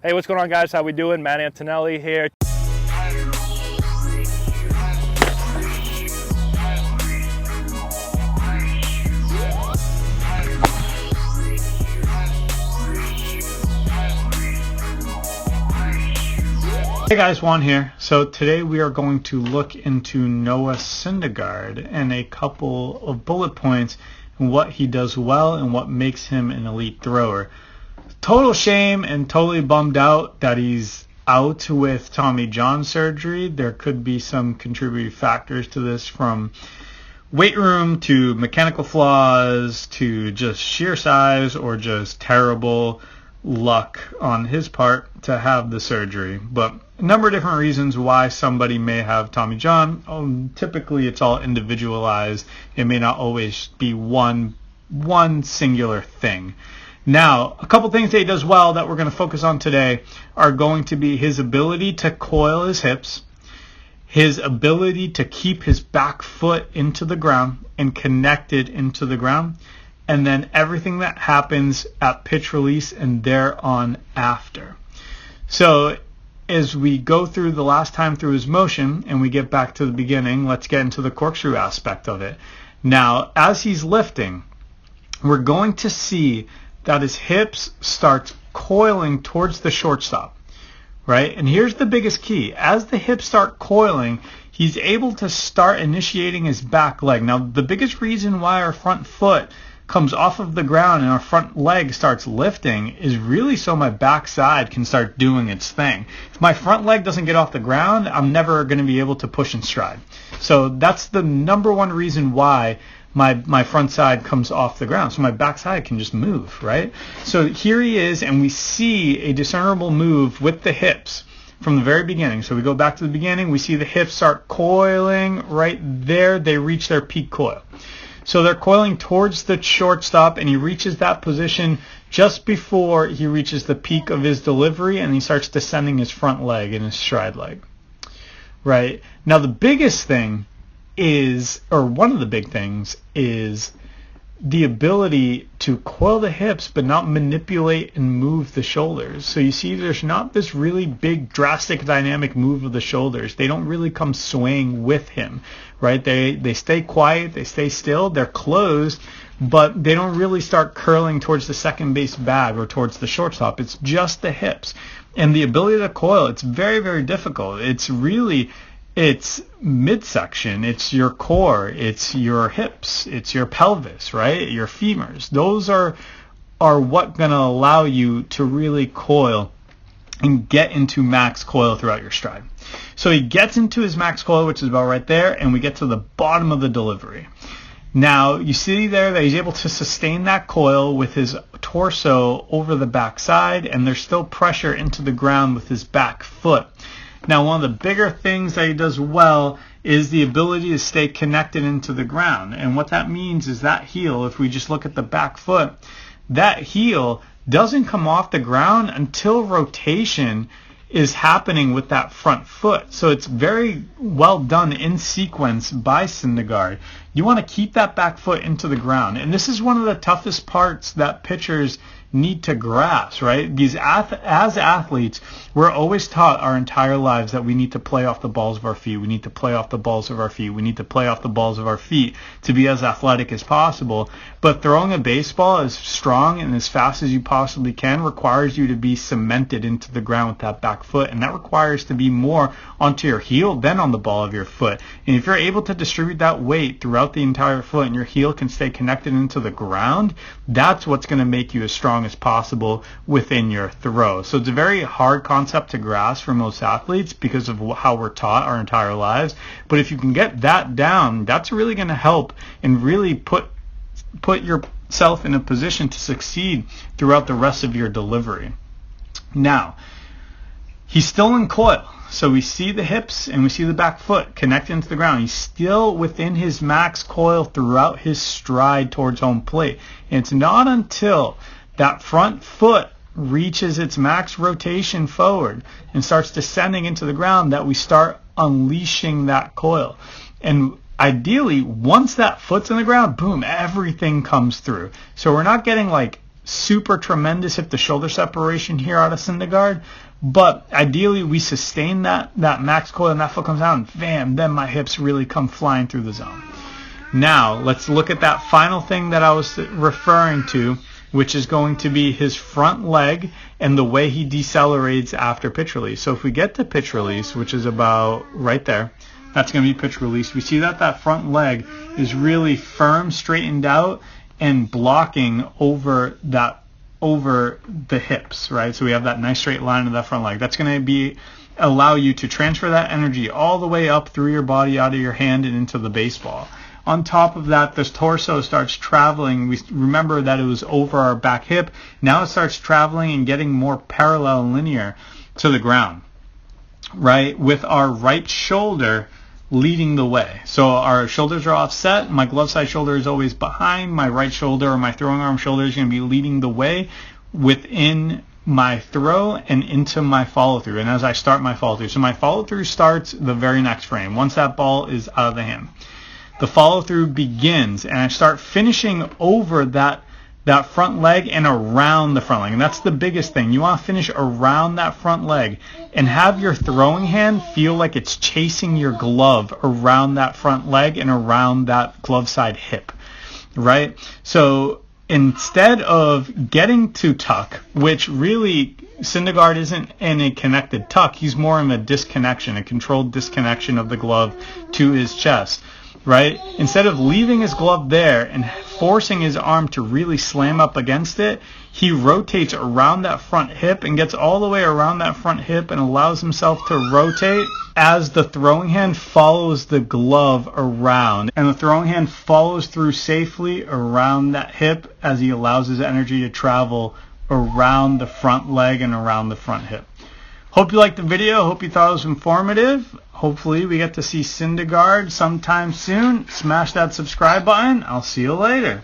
Hey, what's going on, guys? How we doing? Matt Antonelli here. Hey guys, Juan here. So today we are going to look into Noah Syndergaard and a couple of bullet points and what he does well and what makes him an elite thrower. Total shame and totally bummed out that he's out with Tommy John surgery. There could be some contributing factors to this, from weight room to mechanical flaws to just sheer size or just terrible luck on his part to have the surgery. But a number of different reasons why somebody may have Tommy John. Typically it's all individualized. It may not always be one singular thing. Now, a couple things that he does well that we're going to focus on today are going to be his ability to coil his hips, his ability to keep his back foot into the ground and connected into the ground, and then everything that happens at pitch release and thereon after. So as we go through the last time through his motion and we get back to the beginning, let's get into the corkscrew aspect of it. Now, as he's lifting, we're going to see that his hips start coiling towards the shortstop, right? And here's the biggest key. As the hips start coiling, he's able to start initiating his back leg. Now, the biggest reason why our front foot comes off of the ground and our front leg starts lifting is really so my back side can start doing its thing. If my front leg doesn't get off the ground, I'm never going to be able to push and stride. So that's the number one reason why my front side comes off the ground, so my back side can just move, right? So here he is, and we see a discernible move with the hips from the very beginning. So we go back to the beginning, we see the hips start coiling right there. They reach their peak coil. So they're coiling towards the shortstop, and he reaches that position just before he reaches the peak of his delivery, and he starts descending his front leg and his stride leg, right? Now the biggest thing is, or one of the big things, is the ability to coil the hips but not manipulate and move the shoulders. So you see there's not this really big drastic dynamic move of the shoulders. They don't really come swaying with him, right? They stay quiet, they stay still, they're closed, but they don't really start curling towards the second base bag or towards the shortstop. It's just the hips. And the ability to coil, it's very, very difficult. It's midsection, it's your core, it's your hips, it's your pelvis, right? Your femurs. Those are what going to allow you to really coil and get into max coil throughout your stride. So he gets into his max coil, which is about right there, and we get to the bottom of the delivery. Now, you see there that he's able to sustain that coil with his torso over the backside, and there's still pressure into the ground with his back foot. Now, one of the bigger things that he does well is the ability to stay connected into the ground. And what that means is that heel, if we just look at the back foot, that heel doesn't come off the ground until rotation is happening with that front foot. So it's very well done in sequence by Syndergaard. You want to keep that back foot into the ground. And this is one of the toughest parts that pitchers need to grasp, right? As athletes, we're always taught our entire lives that we need to play off the balls of our feet. We need to play off the balls of our feet. We need to play off the balls of our feet to be as athletic as possible. But throwing a baseball as strong and as fast as you possibly can requires you to be cemented into the ground with that back foot. And that requires to be more onto your heel than on the ball of your foot. And if you're able to distribute that weight throughout the entire foot and your heel can stay connected into the ground, that's what's going to make you as strong as possible within your throw. So it's a very hard concept to grasp for most athletes because of how we're taught our entire lives. But if you can get that down, that's really going to help and really put yourself in a position to succeed throughout the rest of your delivery. Now, he's still in coil. So we see the hips and we see the back foot connected into the ground. He's still within his max coil throughout his stride towards home plate. And it's not until that front foot reaches its max rotation forward and starts descending into the ground that we start unleashing that coil. And ideally, once that foot's in the ground, boom, everything comes through. So we're not getting like super tremendous hip to shoulder separation here out of Syndergaard, but ideally we sustain that max coil and that foot comes out and bam, then my hips really come flying through the zone. Now let's look at that final thing that I was referring to, which is going to be his front leg and the way he decelerates after pitch release. So if we get to pitch release, which is about right there, that's going to be pitch release. We see that front leg is really firm, straightened out, and blocking over the hips, right? So we have that nice straight line of that front leg. That's going to allow you to transfer that energy all the way up through your body, out of your hand, and into the baseball. On top of that, this torso starts traveling. We remember that it was over our back hip. Now it starts traveling and getting more parallel and linear to the ground, right? With our right shoulder leading the way. So our shoulders are offset. My glove side shoulder is always behind. My right shoulder, or my throwing arm shoulder, is going to be leading the way within my throw and into my follow through. And as I start my follow through, so my follow through starts the very next frame once that ball is out of the hand. The follow through begins, and I start finishing over that front leg and around the front leg. And that's the biggest thing. You want to finish around that front leg and have your throwing hand feel like it's chasing your glove around that front leg and around that glove side hip, right? So instead of getting to tuck, which really Syndergaard isn't in a connected tuck, he's more of a disconnection, a controlled disconnection of the glove to his chest, right? Instead of leaving his glove there and forcing his arm to really slam up against it, he rotates around that front hip and gets all the way around that front hip and allows himself to rotate as the throwing hand follows the glove around. And the throwing hand follows through safely around that hip as he allows his energy to travel around the front leg and around the front hip. Hope you liked the video. Hope you thought it was informative. Hopefully we get to see Syndergaard sometime soon. Smash that subscribe button. I'll see you later.